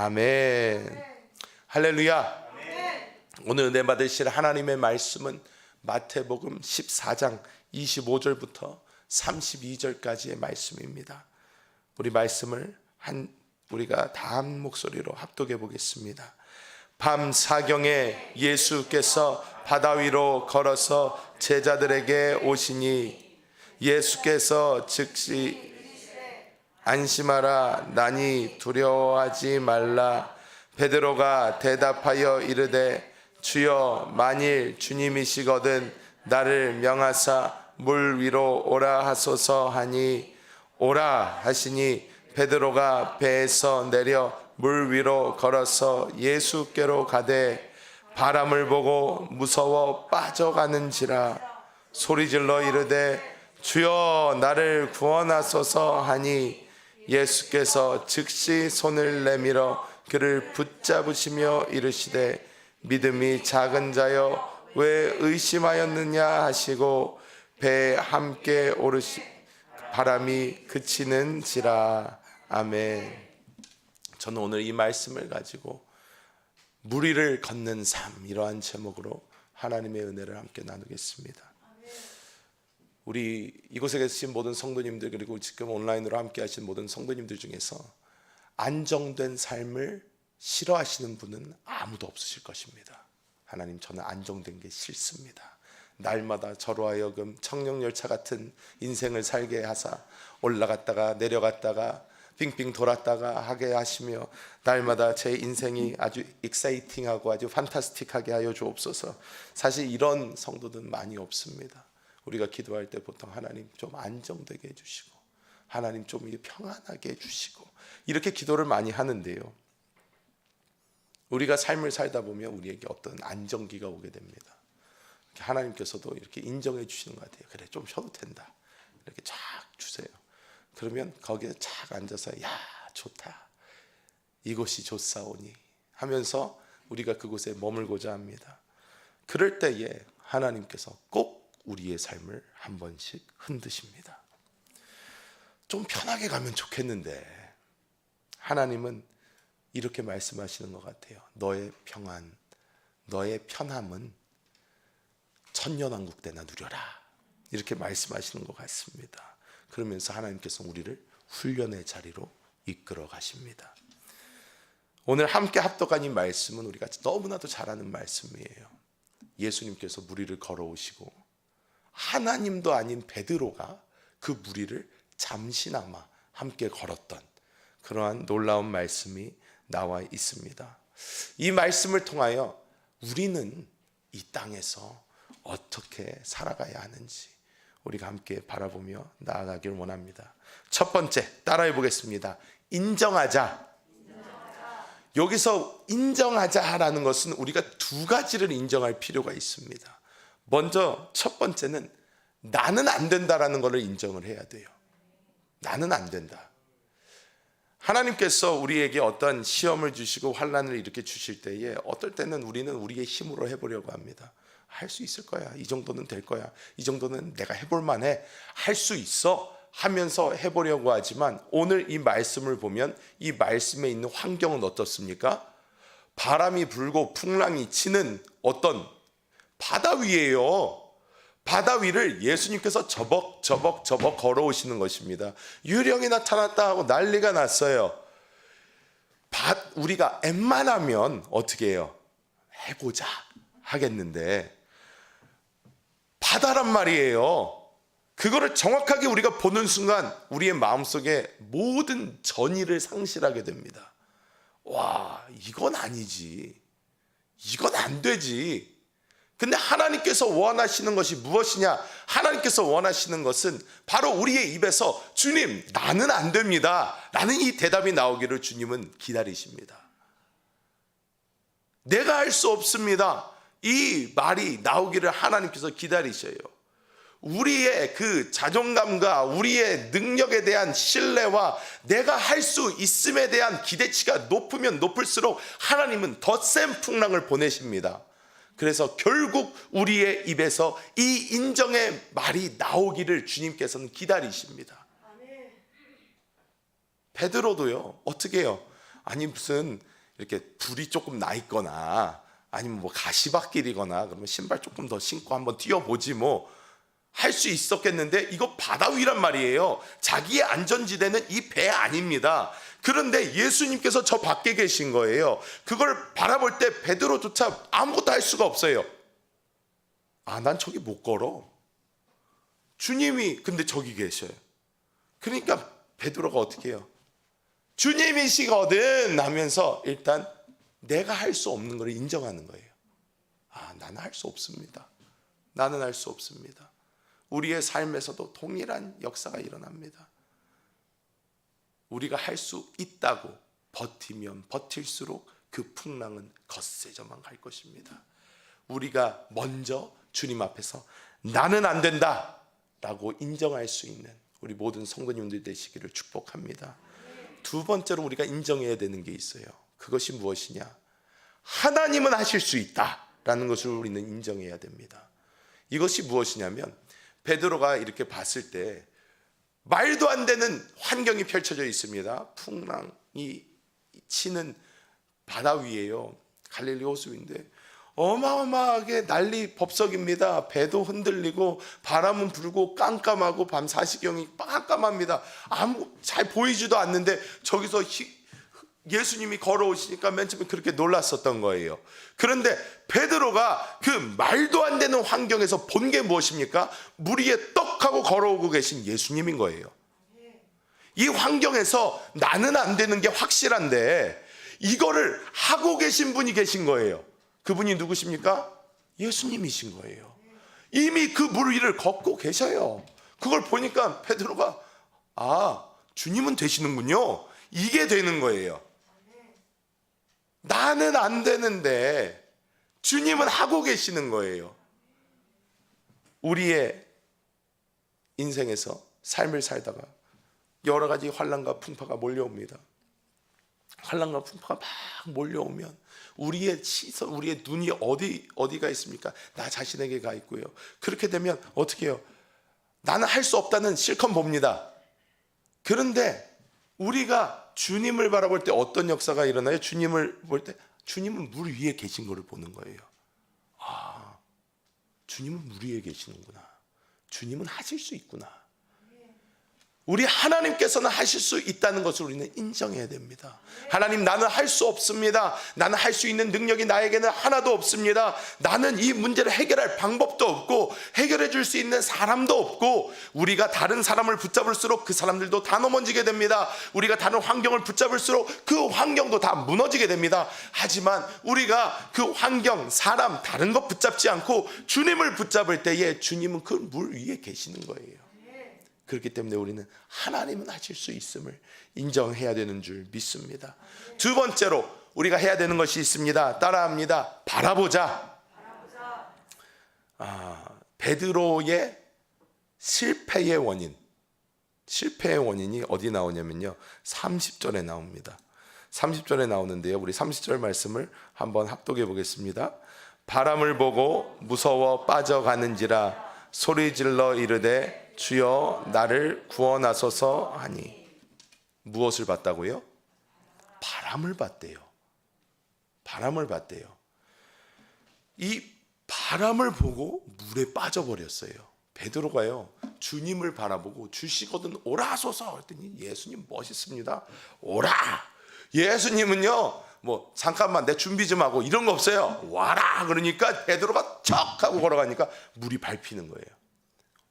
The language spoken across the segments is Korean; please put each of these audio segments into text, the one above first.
아멘. 할렐루야. 오늘 은혜 받으실 하나님의 말씀은 마태복음 14장 25절부터 32절까지의 말씀입니다. 우리 말씀을 우리가 다 한 목소리로 합독해 보겠습니다. 밤 사경에 예수께서 바다 위로 걸어서 제자들에게 오시니 예수께서 즉시 안심하라, 나니 두려워하지 말라. 베드로가 대답하여 이르되 주여, 만일 주님이시거든 나를 명하사 물 위로 오라 하소서 하니, 오라 하시니 베드로가 배에서 내려 물 위로 걸어서 예수께로 가되 바람을 보고 무서워 빠져가는지라 소리질러 이르되 주여, 나를 구원하소서 하니, 예수께서 즉시 손을 내밀어 그를 붙잡으시며 이르시되 믿음이 작은 자여 왜 의심하였느냐 하시고 배에 함께 오르시 바람이 그치는지라. 아멘. 저는 오늘 이 말씀을 가지고 물 위를 걷는 삶, 이러한 제목으로 하나님의 은혜를 함께 나누겠습니다. 우리 이곳에 계신 모든 성도님들, 그리고 지금 온라인으로 함께 하신 모든 성도님들 중에서 안정된 삶을 싫어하시는 분은 아무도 없으실 것입니다. 하나님, 저는 안정된 게 싫습니다. 날마다 저로 하여금 청룡열차 같은 인생을 살게 하사 올라갔다가 내려갔다가 빙빙 돌았다가 하게 하시며 날마다 제 인생이 아주 익사이팅하고 아주 판타스틱하게 하여 주옵소서. 사실 이런 성도들은 많이 없습니다. 우리가 기도할 때 보통 하나님 좀 안정되게 해주시고, 하나님 좀 평안하게 해주시고, 이렇게 기도를 많이 하는데요, 우리가 삶을 살다 보면 우리에게 어떤 안정기가 오게 됩니다. 하나님께서도 이렇게 인정해 주시는 것 같아요. 그래, 좀 쉬어도 된다, 이렇게 쫙 주세요. 그러면 거기에 쫙 앉아서 야, 좋다, 이곳이 좋사오니 하면서 우리가 그곳에 머물고자 합니다. 그럴 때에 하나님께서 꼭 우리의 삶을 한 번씩 흔드십니다. 좀 편하게 가면 좋겠는데 하나님은 이렇게 말씀하시는 것 같아요. 너의 평안, 너의 편함은 천년왕국 때나 누려라, 이렇게 말씀하시는 것 같습니다. 그러면서 하나님께서 우리를 훈련의 자리로 이끌어 가십니다. 오늘 함께 합독한 이 말씀은 우리가 너무나도 잘 아는 말씀이에요. 예수님께서 물 위를 걸어오시고 하나님도 아닌 베드로가 그 물 위를 잠시나마 함께 걸었던 그러한 놀라운 말씀이 나와 있습니다. 이 말씀을 통하여 우리는 이 땅에서 어떻게 살아가야 하는지 우리가 함께 바라보며 나아가길 원합니다. 첫 번째, 따라해 보겠습니다. 인정하자. 여기서 인정하자라는 것은 우리가 두 가지를 인정할 필요가 있습니다. 먼저 첫 번째는 나는 안 된다라는 것을 인정을 해야 돼요. 나는 안 된다. 하나님께서 우리에게 어떤 시험을 주시고 환난을 이렇게 주실 때에 어떨 때는 우리는 우리의 힘으로 해보려고 합니다. 할 수 있을 거야, 이 정도는 될 거야, 이 정도는 내가 해볼 만해, 할 수 있어 하면서 해보려고 하지만 오늘 이 말씀을 보면 이 말씀에 있는 환경은 어떻습니까? 바람이 불고 풍랑이 치는 어떤 바다 위예요. 바다 위를 예수님께서 저벅 걸어오시는 것입니다. 유령이 나타났다 하고 난리가 났어요. 우리가 웬만하면 어떻게 해요? 해보자 하겠는데 바다란 말이에요. 그거를 정확하게 우리가 보는 순간 우리의 마음속에 모든 전의를 상실하게 됩니다. 와, 이건 아니지, 이건 안 되지. 근데 하나님께서 원하시는 것이 무엇이냐? 하나님께서 원하시는 것은 바로 우리의 입에서 주님, 나는 안 됩니다, 라는 이 대답이 나오기를 주님은 기다리십니다. 내가 할 수 없습니다, 이 말이 나오기를 하나님께서 기다리셔요. 우리의 그 자존감과 우리의 능력에 대한 신뢰와 내가 할 수 있음에 대한 기대치가 높으면 높을수록 하나님은 더 센 풍랑을 보내십니다. 그래서 결국 우리의 입에서 이 인정의 말이 나오기를 주님께서는 기다리십니다. 베드로도요, 어떻게 해요? 아니 무슨 이렇게 불이 조금 나 있거나 아니면 뭐 가시밭길이거나 그러면 신발 조금 더 신고 한번 뛰어보지 뭐 할 수 있었겠는데 이거 바다 위란 말이에요. 자기의 안전지대는 이 배 아닙니다. 그런데 예수님께서 저 밖에 계신 거예요. 그걸 바라볼 때 베드로조차 아무것도 할 수가 없어요. 아, 난 저기 못 걸어. 주님이 근데 저기 계셔요. 그러니까 베드로가 어떻게 해요? 주님이시거든 하면서 일단 내가 할 수 없는 걸 인정하는 거예요. 아, 나는 할 수 없습니다. 나는 할 수 없습니다. 우리의 삶에서도 동일한 역사가 일어납니다. 우리가 할 수 있다고 버티면 버틸수록 그 풍랑은 거세져만 갈 것입니다. 우리가 먼저 주님 앞에서 나는 안 된다 라고 인정할 수 있는 우리 모든 성도님들 되시기를 축복합니다. 두 번째로 우리가 인정해야 되는 게 있어요. 그것이 무엇이냐? 하나님은 하실 수 있다라는 것을 우리는 인정해야 됩니다. 이것이 무엇이냐면 베드로가 이렇게 봤을 때 말도 안 되는 환경이 펼쳐져 있습니다. 풍랑이 치는 바다 위에요. 갈릴리 호수인데 어마어마하게 난리 법석입니다. 배도 흔들리고 바람은 불고 깜깜하고 밤 사시경이 깜깜합니다. 아무 잘 보이지도 않는데 저기서 예수님이 걸어오시니까 맨 처음에 그렇게 놀랐었던 거예요. 그런데 베드로가 그 말도 안 되는 환경에서 본 게 무엇입니까? 물 위에 떡하고 걸어오고 계신 예수님인 거예요. 이 환경에서 나는 안 되는 게 확실한데 이거를 하고 계신 분이 계신 거예요. 그분이 누구십니까? 예수님이신 거예요. 이미 그 물 위를 걷고 계셔요. 그걸 보니까 베드로가 아, 주님은 되시는군요. 이게 되는 거예요. 나는 안 되는데 주님은 하고 계시는 거예요. 우리의 인생에서 삶을 살다가 여러 가지 환난과 풍파가 몰려옵니다. 환난과 풍파가 막 몰려오면 우리의 시선, 우리의 눈이 어디가 있습니까? 나 자신에게 가 있고요. 그렇게 되면 어떻게 해요? 나는 할 수 없다는 실컷 봅니다. 그런데 우리가 주님을 바라볼 때 어떤 역사가 일어나요? 주님을 볼 때 주님은 물 위에 계신 것을 보는 거예요. 아, 주님은 물 위에 계시는구나. 주님은 하실 수 있구나. 우리 하나님께서는 하실 수 있다는 것을 우리는 인정해야 됩니다. 하나님, 나는 할 수 없습니다. 나는 할 수 있는 능력이 나에게는 하나도 없습니다. 나는 이 문제를 해결할 방법도 없고 해결해 줄 수 있는 사람도 없고 우리가 다른 사람을 붙잡을수록 그 사람들도 다 넘어지게 됩니다. 우리가 다른 환경을 붙잡을수록 그 환경도 다 무너지게 됩니다. 하지만 우리가 그 환경, 사람, 다른 것 붙잡지 않고 주님을 붙잡을 때에 주님은 그 물 위에 계시는 거예요. 그렇기 때문에 우리는 하나님은 하실 수 있음을 인정해야 되는 줄 믿습니다. 두 번째로 우리가 해야 되는 것이 있습니다. 따라합니다. 바라보자. 베드로의 실패의 원인이 어디 나오냐면요, 30절에 나옵니다. 30절에 나오는데요, 우리 30절 말씀을 한번 합독해 보겠습니다. 바람을 보고 무서워 빠져가는지라 소리질러 이르되 주여 나를 구원하소서 하니. 무엇을 봤다고요? 바람을 봤대요. 바람을 봤대요. 이 바람을 보고 물에 빠져버렸어요. 베드로가요, 주님을 바라보고 주시거든 오라소서 했더니 예수님 멋있습니다. 오라. 예수님은요, 뭐 잠깐만 내 준비 좀 하고 이런 거 없어요. 와라. 그러니까 베드로가 척 하고 걸어가니까 물이 밟히는 거예요.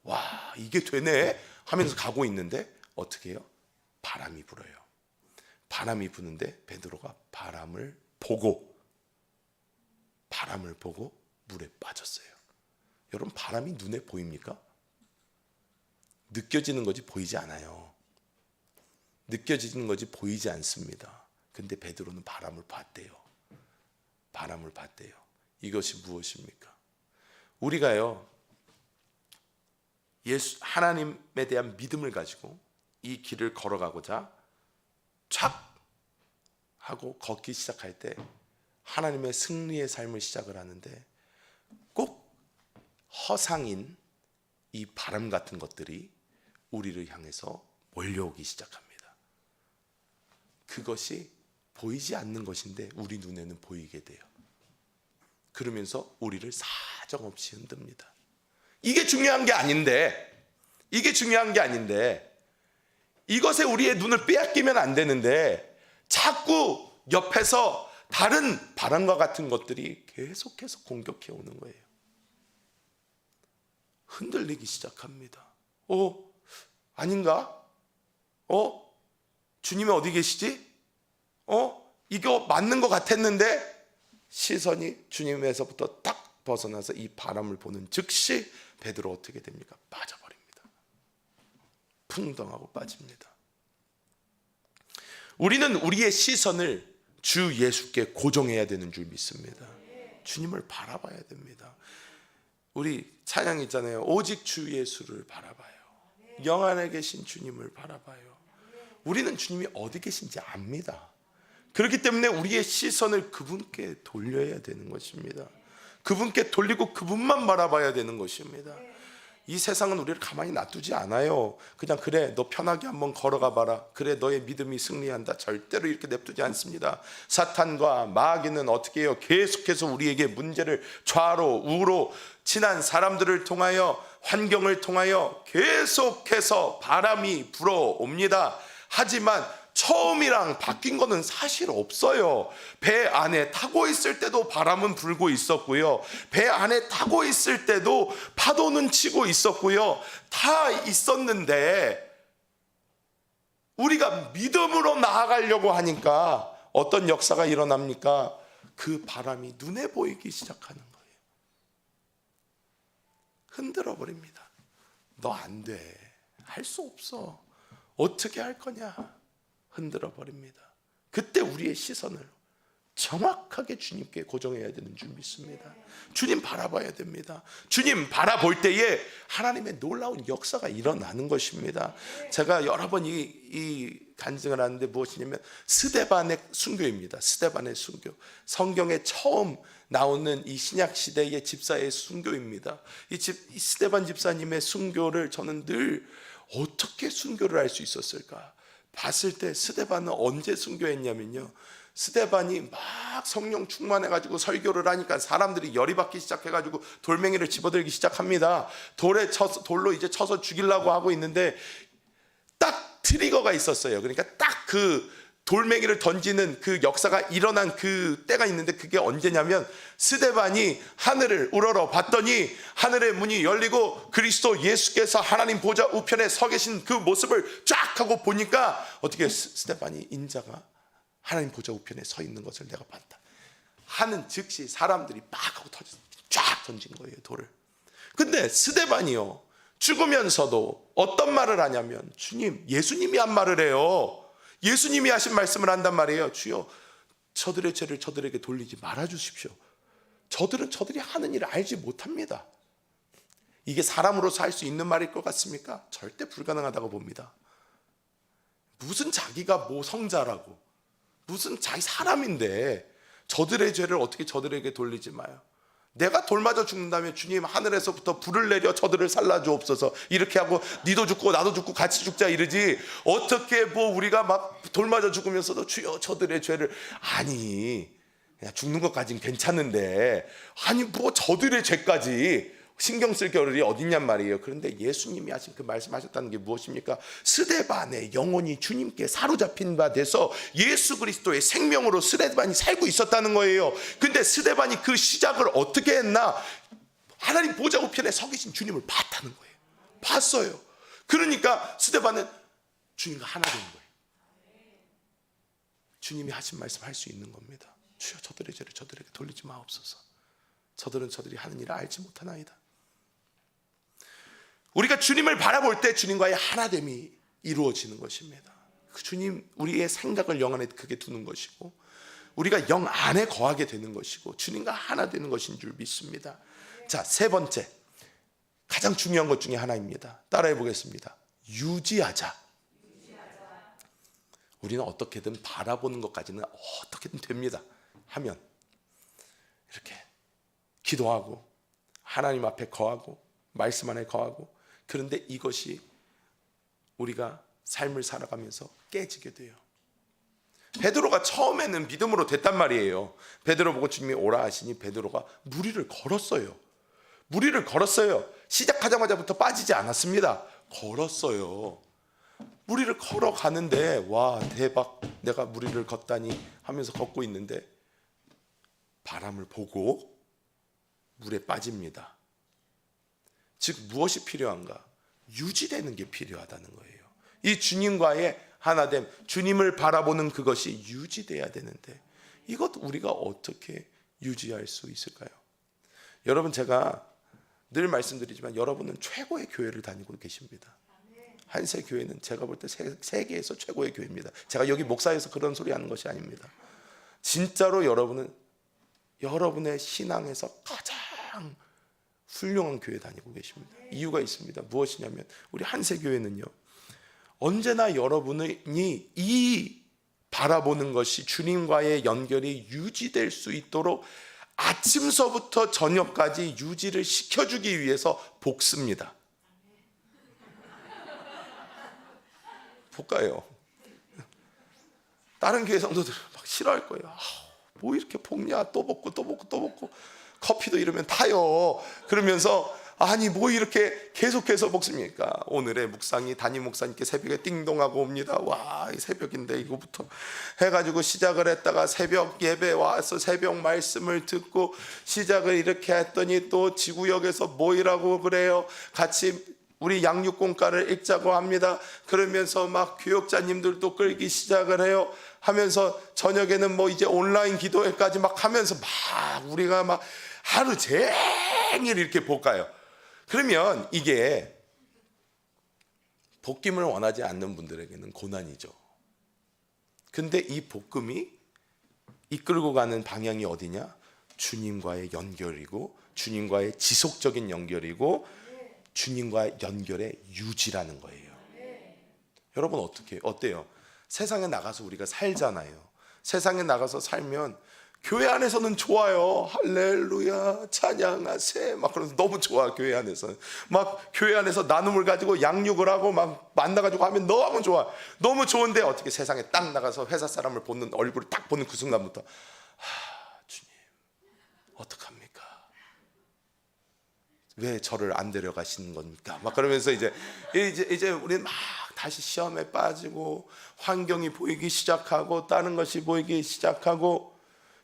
와, 이게 되네 하면서 가고 있는데 어떻게 해요? 바람이 불어요. 바람이 부는데 베드로가 바람을 보고 물에 빠졌어요. 여러분, 바람이 눈에 보입니까? 느껴지는 거지 보이지 않아요. 느껴지는 거지 보이지 않습니다. 근데 베드로는 바람을 봤대요. 바람을 봤대요. 이것이 무엇입니까? 우리가요, 하나님에 대한 믿음을 가지고 이 길을 걸어가고자 촥 하고 걷기 시작할 때 하나님의 승리의 삶을 시작을 하는데 꼭 허상인 이 바람 같은 것들이 우리를 향해서 몰려오기 시작합니다. 그것이 보이지 않는 것인데 우리 눈에는 보이게 돼요. 그러면서 우리를 사정없이 흔듭니다. 이게 중요한 게 아닌데, 이것에 우리의 눈을 빼앗기면 안 되는데 자꾸 옆에서 다른 바람과 같은 것들이 계속해서 공격해 오는 거예요. 흔들리기 시작합니다. 아닌가? 주님이 어디 계시지? 이거 맞는 것 같았는데 시선이 주님에서부터 딱 벗어나서 이 바람을 보는 즉시 베드로 어떻게 됩니까? 빠져버립니다. 풍덩하고 빠집니다. 우리는 우리의 시선을 주 예수께 고정해야 되는 줄 믿습니다. 주님을 바라봐야 됩니다. 우리 찬양 있잖아요. 오직 주 예수를 바라봐요. 영 안에 계신 주님을 바라봐요. 우리는 주님이 어디 계신지 압니다. 그렇기 때문에 우리의 시선을 그분께 돌려야 되는 것입니다. 그분께 돌리고 그분만 바라봐야 되는 것입니다. 이 세상은 우리를 가만히 놔두지 않아요. 그냥 그래 너 편하게 한번 걸어가 봐라. 그래 너의 믿음이 승리한다. 절대로 이렇게 냅두지 않습니다. 사탄과 마귀는 어떻게 해요? 계속해서 우리에게 문제를 좌로 우로 친한 사람들을 통하여 환경을 통하여 계속해서 바람이 불어옵니다. 하지만 처음이랑 바뀐 거는 사실 없어요. 배 안에 타고 있을 때도 바람은 불고 있었고요. 배 안에 타고 있을 때도 파도는 치고 있었고요. 다 있었는데 우리가 믿음으로 나아가려고 하니까 어떤 역사가 일어납니까? 그 바람이 눈에 보이기 시작하는 거예요. 흔들어 버립니다. 너 안 돼. 할 수 없어. 어떻게 할 거냐? 흔들어 버립니다. 그때 우리의 시선을 정확하게 주님께 고정해야 되는 줄 믿습니다. 주님 바라봐야 됩니다. 주님 바라볼 때에 하나님의 놀라운 역사가 일어나는 것입니다. 제가 여러 번 이 간증을 하는데 무엇이냐면 스데반의 순교입니다. 스데반의 순교. 성경에 처음 나오는 이 신약 시대의 집사의 순교입니다. 이 스데반 집사님의 순교를 저는 늘 어떻게 순교를 할 수 있었을까? 봤을 때 스데반은 언제 순교했냐면요, 스데반이 막 성령 충만해가지고 설교를 하니까 사람들이 열이 받기 시작해가지고 돌멩이를 집어들기 시작합니다. 돌로 이제 쳐서 죽이려고 하고 있는데 딱 트리거가 있었어요. 그러니까 딱 그 돌멩이를 던지는 그 역사가 일어난 그 때가 있는데 그게 언제냐면 스데반이 하늘을 우러러 봤더니 하늘의 문이 열리고 그리스도 예수께서 하나님 보좌 우편에 서 계신 그 모습을 쫙 하고 보니까 어떻게 스데반이 인자가 하나님 보좌 우편에 서 있는 것을 내가 봤다 하는 즉시 사람들이 막 하고 쫙 던진 거예요, 돌을. 근데 스데반이요 죽으면서도 어떤 말을 하냐면 주님, 예수님이 한 말을 해요. 예수님이 하신 말씀을 한단 말이에요. 주여 저들의 죄를 저들에게 돌리지 말아 주십시오. 저들은 저들이 하는 일을 알지 못합니다. 이게 사람으로서 할 수 있는 말일 것 같습니까? 절대 불가능하다고 봅니다. 무슨 자기가 뭐 성자라고, 무슨 자기 사람인데 저들의 죄를 어떻게 저들에게 돌리지 마요. 내가 돌 맞아 죽는다면 주님 하늘에서부터 불을 내려 저들을 살라주옵소서 이렇게 하고 니도 죽고 나도 죽고 같이 죽자 이러지, 어떻게 뭐 우리가 막 돌 맞아 죽으면서도 주여 저들의 죄를, 아니 그냥 죽는 것까진 괜찮은데 아니 뭐 저들의 죄까지 신경 쓸 겨를이 어딨냔 말이에요. 그런데 예수님이 하신 그 말씀하셨다는 게 무엇입니까? 스데반의 영혼이 주님께 사로잡힌 바 돼서 예수 그리스도의 생명으로 스데반이 살고 있었다는 거예요. 근데 스데반이 그 시작을 어떻게 했나? 하나님 보좌 우편에 서 계신 주님을 봤다는 거예요. 봤어요. 그러니까 스데반은 주님과 하나 된 거예요. 주님이 하신 말씀 할 수 있는 겁니다. 주여 저들의 죄를 저들에게 돌리지 마옵소서. 저들은 저들이 하는 일을 알지 못하나이다. 우리가 주님을 바라볼 때 주님과의 하나됨이 이루어지는 것입니다. 그 주님, 우리의 생각을 영 안에 크게 두는 것이고 우리가 영 안에 거하게 되는 것이고 주님과 하나 되는 것인 줄 믿습니다. 자, 세 번째, 가장 중요한 것 중에 하나입니다. 따라해 보겠습니다. 유지하자. 우리는 어떻게든 바라보는 것까지는 어떻게든 됩니다. 하면 이렇게 기도하고 하나님 앞에 거하고 말씀 안에 거하고, 그런데 이것이 우리가 삶을 살아가면서 깨지게 돼요. 베드로가 처음에는 믿음으로 됐단 말이에요. 베드로 보고 주님이 오라 하시니 베드로가 무리를 걸었어요. 무리를 걸었어요. 시작하자마자부터 빠지지 않았습니다. 걸었어요. 무리를 걸어가는데 와 대박, 내가 무리를 걷다니 하면서 걷고 있는데 바람을 보고 물에 빠집니다. 즉 무엇이 필요한가? 유지되는 게 필요하다는 거예요. 이 주님과의 하나됨, 주님을 바라보는 그것이 유지돼야 되는데 이것 우리가 어떻게 유지할 수 있을까요? 여러분, 제가 늘 말씀드리지만 여러분은 최고의 교회를 다니고 계십니다. 한세교회는 제가 볼 때 세계에서 최고의 교회입니다. 제가 여기 목사에서 그런 소리 하는 것이 아닙니다. 진짜로 여러분은 여러분의 신앙에서 가장 훌륭한 교회 다니고 계십니다. 이유가 있습니다. 무엇이냐면 우리 한세교회는요, 언제나 여러분이 이 바라보는 것이 주님과의 연결이 유지될 수 있도록 아침서부터 저녁까지 유지를 시켜주기 위해서 볶습니다. 볶아요. 다른 교회 성도들은 막 싫어할 거예요. 뭐 이렇게 볶냐, 또 볶고 또 볶고 또 볶고, 커피도 이러면 타요. 그러면서 아니 뭐 이렇게 계속해서 볶습니까? 오늘의 묵상이 담임 목사님께 새벽에 띵동하고 옵니다. 와, 새벽인데 이거부터 해가지고 시작을 했다가 새벽 예배 와서 새벽 말씀을 듣고 시작을 이렇게 했더니 또 지구역에서 모이라고 그래요. 같이 우리 양육공과를 읽자고 합니다. 그러면서 막 교역자님들도 끌기 시작을 해요. 하면서 저녁에는 뭐 이제 온라인 기도회까지 막 하면서 막 우리가 막 하루 종일 이렇게 볶아요. 그러면 이게 볶임을 원하지 않는 분들에게는 고난이죠. 근데 이 볶음이 이끌고 가는 방향이 어디냐? 주님과의 연결이고 주님과의 지속적인 연결이고 주님과의 연결의 유지라는 거예요. 여러분 어때요? 세상에 나가서 우리가 살잖아요. 세상에 나가서 살면 교회 안에서는 좋아요. 할렐루야 찬양하세 막 그러면서 너무 좋아. 교회 안에서는 막 교회 안에서 나눔을 가지고 양육을 하고 막 만나가지고 하면 너무 좋아. 너무 좋은데 어떻게 세상에 딱 나가서 회사 사람을 보는 얼굴을 딱 보는 그 순간부터 주님 어떡합니까? 왜 저를 안 데려가시는 겁니까? 막 그러면서 이제 우리는 막 다시 시험에 빠지고 환경이 보이기 시작하고 다른 것이 보이기 시작하고.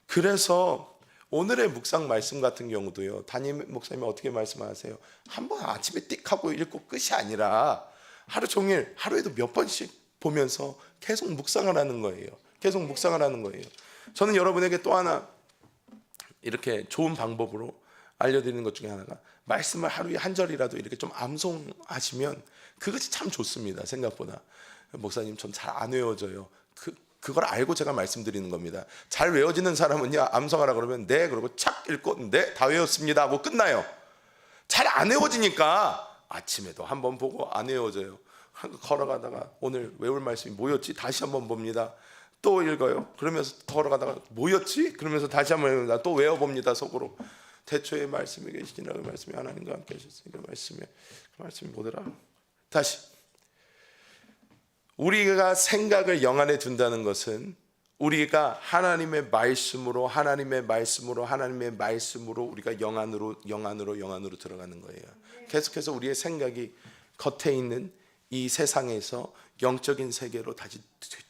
그래서 오늘의 묵상 말씀 같은 경우도요, 담임 목사님이 어떻게 말씀하세요? 한번 아침에 띡 하고 읽고 끝이 아니라 하루 종일 하루에도 몇 번씩 보면서 계속 묵상을 하는 거예요. 계속 묵상을 하는 거예요. 저는 여러분에게 또 하나 이렇게 좋은 방법으로 알려드리는 것 중에 하나가, 말씀을 하루에 한 절이라도 이렇게 좀 암송하시면 그것이 참 좋습니다. 생각보다. 목사님 전 잘 안 외워져요. 그걸 알고 제가 말씀드리는 겁니다. 잘 외워지는 사람은요, 암송하라 그러면 네 그러고 착 읽고 네 다 외웠습니다 하고 끝나요. 잘 안 외워지니까 아침에도 한번 보고 안 외워져요. 걸어가다가 오늘 외울 말씀이 뭐였지? 다시 한번 봅니다. 또 읽어요. 그러면서 걸어가다가 뭐였지? 그러면서 다시 한번 읽습니다. 또 외워봅니다. 속으로. 태초에 말씀이 계시니라. 그 말씀이 하나님과 함께 하셨으니까 그 말씀이 뭐더라? 다시. 우리가 생각을 영안에 둔다는 것은 우리가 하나님의 말씀으로 우리가 영안으로 들어가는 거예요. 계속해서 우리의 생각이 겉에 있는 이 세상에서 영적인 세계로 다시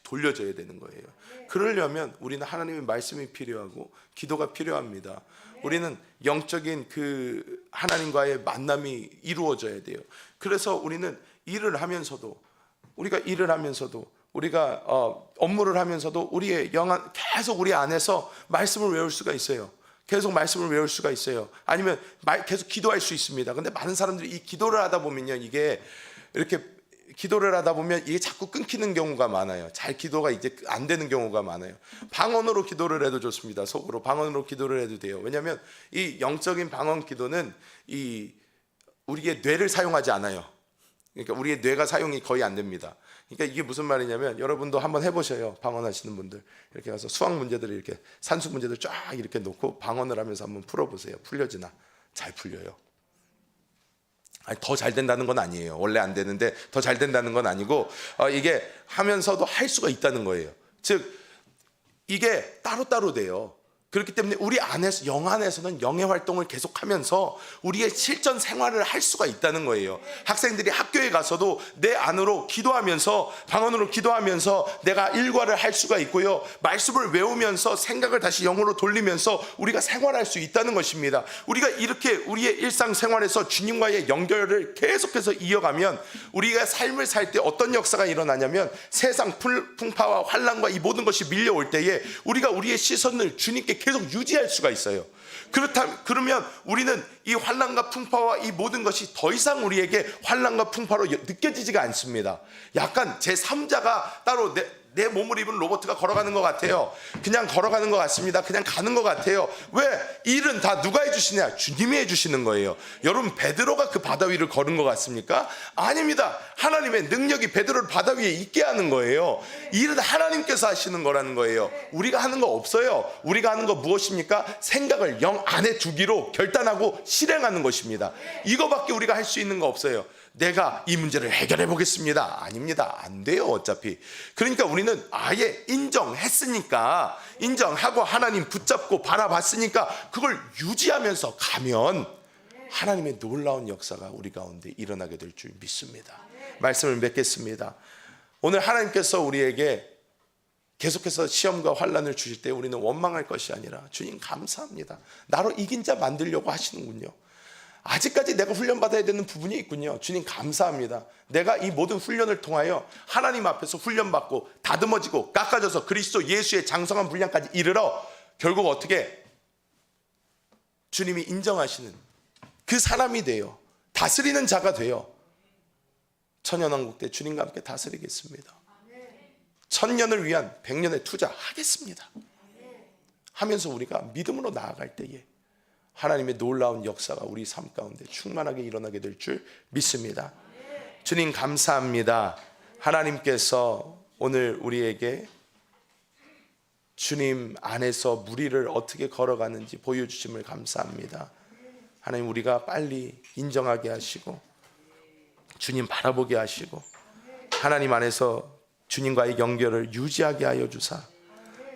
돌려져야 되는 거예요. 그러려면 우리는 하나님의 말씀이 필요하고 기도가 필요합니다. 우리는 영적인 그 하나님과의 만남이 이루어져야 돼요. 그래서 우리는 우리가 업무를 하면서도 우리의 영안 계속 우리 안에서 말씀을 외울 수가 있어요. 계속 말씀을 외울 수가 있어요. 아니면 계속 기도할 수 있습니다. 근데 많은 사람들이 이 기도를 하다 보면요, 이게 자꾸 끊기는 경우가 많아요. 잘 기도가 이제 안 되는 경우가 많아요. 방언으로 기도를 해도 좋습니다. 속으로 방언으로 기도를 해도 돼요. 왜냐하면 이 영적인 방언 기도는 우리의 뇌를 사용하지 않아요. 그러니까 우리의 뇌가 사용이 거의 안 됩니다. 그러니까 이게 무슨 말이냐면, 여러분도 한번 해보셔요. 방언하시는 분들 이렇게 가서 수학 문제들을 이렇게 산수 문제들 쫙 이렇게 놓고 방언을 하면서 한번 풀어보세요. 풀려지나? 잘 풀려요. 더 잘 된다는 건 아니에요. 원래 안 되는데 더 잘 된다는 건 아니고 이게 하면서도 할 수가 있다는 거예요. 즉 이게 따로따로 돼요. 그렇기 때문에 우리 안에서, 영 안에서는 영의 활동을 계속하면서 우리의 실전 생활을 할 수가 있다는 거예요. 학생들이 학교에 가서도 내 안으로 기도하면서, 방언으로 기도하면서 내가 일과를 할 수가 있고요, 말씀을 외우면서 생각을 다시 영으로 돌리면서 우리가 생활할 수 있다는 것입니다. 우리가 이렇게 우리의 일상생활에서 주님과의 연결을 계속해서 이어가면 우리가 삶을 살 때 어떤 역사가 일어나냐면, 세상 풍파와 환난과 이 모든 것이 밀려올 때에 우리가 우리의 시선을 주님께 계속 유지할 수가 있어요. 그러면 우리는 이 환난과 풍파와 이 모든 것이 더 이상 우리에게 환난과 풍파로 느껴지지가 않습니다. 약간 제3자가 따로 내 몸을 입은 로봇가 걸어가는 것 같아요. 그냥 걸어가는 것 같습니다. 그냥 가는 것 같아요. 왜? 일은 다 누가 해주시냐? 주님이 해주시는 거예요. 여러분, 베드로가 그 바다 위를 걸은 것 같습니까? 아닙니다. 하나님의 능력이 베드로를 바다 위에 있게 하는 거예요. 일은 하나님께서 하시는 거라는 거예요. 우리가 하는 거 없어요. 우리가 하는 거 무엇입니까? 생각을 영 안에 두기로 결단하고 실행하는 것입니다. 이거밖에 우리가 할 수 있는 거 없어요. 내가 이 문제를 해결해 보겠습니다. 아닙니다. 안 돼요, 어차피. 그러니까 우리는 아예 인정했으니까, 인정하고 하나님 붙잡고 바라봤으니까 그걸 유지하면서 가면 하나님의 놀라운 역사가 우리 가운데 일어나게 될 줄 믿습니다. 말씀을 맺겠습니다. 오늘 하나님께서 우리에게 계속해서 시험과 환난을 주실 때 우리는 원망할 것이 아니라, 주님 감사합니다, 나로 이긴 자 만들려고 하시는군요. 아직까지 내가 훈련받아야 되는 부분이 있군요. 주님 감사합니다. 내가 이 모든 훈련을 통하여 하나님 앞에서 훈련받고 다듬어지고 깎아져서 그리스도 예수의 장성한 분량까지 이르러 결국 어떻게 주님이 인정하시는 그 사람이 돼요. 다스리는 자가 돼요. 천년왕국 때 주님과 함께 다스리겠습니다. 1000년을 위한 100년의 투자하겠습니다 하면서 우리가 믿음으로 나아갈 때에 하나님의 놀라운 역사가 우리 삶 가운데 충만하게 일어나게 될 줄 믿습니다. 주님 감사합니다. 하나님께서 오늘 우리에게 주님 안에서 무리를 어떻게 걸어가는지 보여주심을 감사합니다. 하나님, 우리가 빨리 인정하게 하시고 주님 바라보게 하시고 하나님 안에서 주님과의 연결을 유지하게 하여 주사,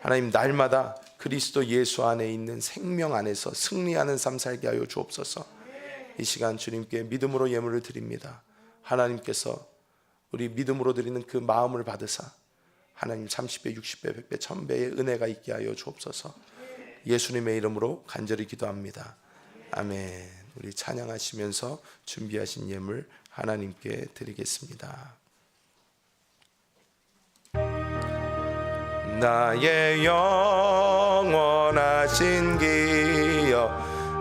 하나님 날마다 그리스도 예수 안에 있는 생명 안에서 승리하는 삶 살게 하여 주옵소서. 이 시간 주님께 믿음으로 예물을 드립니다. 하나님께서 우리 믿음으로 드리는 그 마음을 받으사 하나님 30배, 60배, 100배, 1000배의 은혜가 있게 하여 주옵소서. 예수님의 이름으로 간절히 기도합니다. 아멘. 우리 찬양하시면서 준비하신 예물 하나님께 드리겠습니다. 나의 영원하신 기업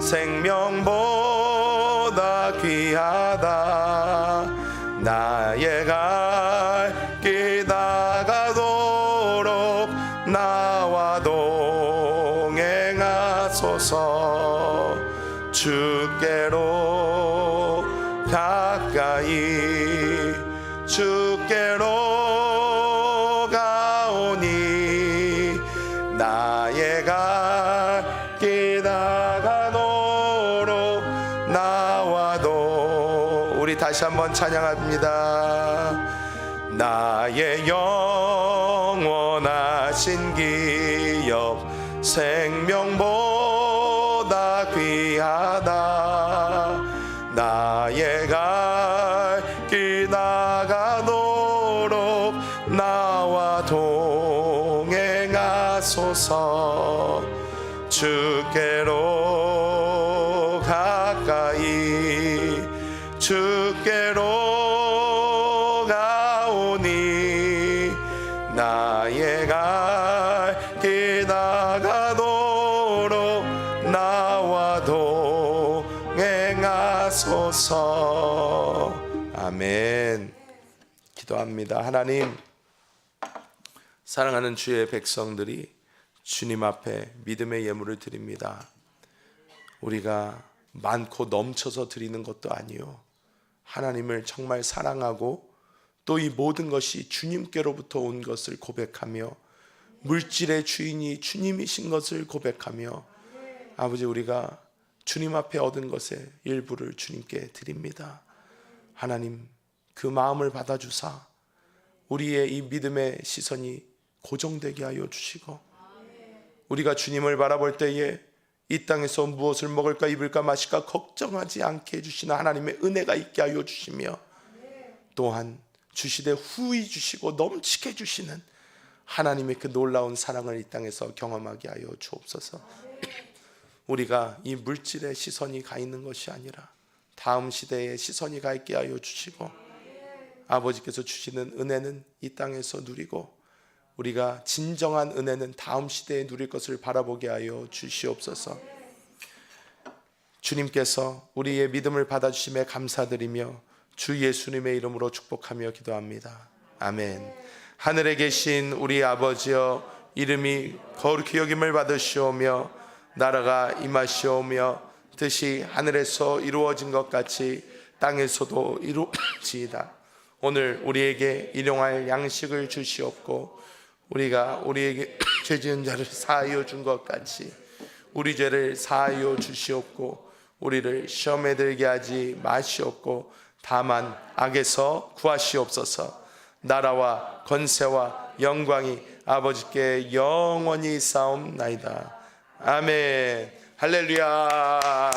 생명보다 귀하다. 나의 갈 길 다가도록 나와 동행하소서. 주께로 가까이 주께로 가오니 나의 갈 길 다가도록 나와도. 우리 다시 한번 찬양합니다. 나의 영원하신 기업 생명보다 귀하다. 나의 갈 길 나가도록 나와 동행하소서. 주께로 가까이 주께로 가오니 나의 갈 길 나가도록 나와 동행하소서. 아멘. 기도합니다. 하나님, 사랑하는 주의 백성들이 주님 앞에 믿음의 예물을 드립니다. 우리가 많고 넘쳐서 드리는 것도 아니요, 하나님을 정말 사랑하고 또 이 모든 것이 주님께로부터 온 것을 고백하며 물질의 주인이 주님이신 것을 고백하며, 아버지, 우리가 주님 앞에 얻은 것의 일부를 주님께 드립니다. 하나님, 그 마음을 받아주사 우리의 이 믿음의 시선이 고정되게 하여 주시고 우리가 주님을 바라볼 때에 이 땅에서 무엇을 먹을까 입을까 마실까 걱정하지 않게 해주시는 하나님의 은혜가 있게 하여 주시며, 또한 주시되 후히 주시고 넘치게 주시는 하나님의 그 놀라운 사랑을 이 땅에서 경험하게 하여 주옵소서. 우리가 이 물질의 시선이 가 있는 것이 아니라 다음 시대에 시선이 가 있게 하여 주시고, 아버지께서 주시는 은혜는 이 땅에서 누리고 우리가 진정한 은혜는 다음 시대에 누릴 것을 바라보게 하여 주시옵소서. 주님께서 우리의 믿음을 받아주심에 감사드리며 주 예수님의 이름으로 축복하며 기도합니다. 아멘. 하늘에 계신 우리 아버지여, 이름이 거룩히 여김을 받으시오며 나라가 임하시오며 뜻이 하늘에서 이루어진 것 같이 땅에서도 이루어지이다. 오늘 우리에게 일용할 양식을 주시옵고, 우리가 우리에게 죄 지은 자를 사하여 준 것 같이 우리 죄를 사하여 주시옵고, 우리를 시험에 들게 하지 마시옵고 다만 악에서 구하시옵소서. 나라와 권세와 영광이 아버지께 영원히 싸움나이다. 아멘. 할렐루야.